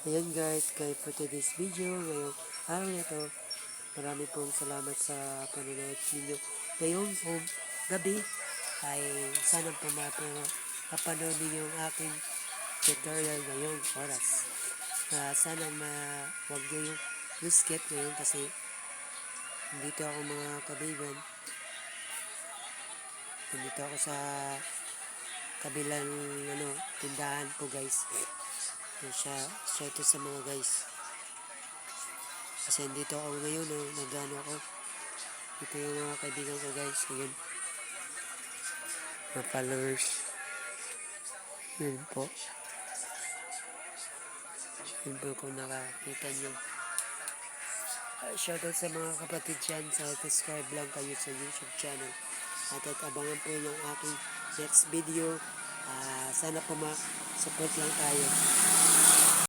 Ayan guys, kaya for today's video, ngayong araw na ito, marami pong salamat sa panonood ninyo. Ngayong gabi ay sana po mapanood ninyo ang aking tutorial ngayong oras. Sana huwag nyo yung skip ngayon kasi dito ako mga kaibigan. Nandito ako sa kabilang tindahan po guys. Shout out sa mga guys. Kasi dito ako ngayon, nagano ako. Ito yung mga kaibigan ko guys. Ayun. Mga followers. Yun po. Yun po kung nakakita nyo. Shoutout sa mga kapatid dyan. Subscribe lang kayo sa YouTube channel. At abangan po yung aking next video. Sana po ma-support lang tayo.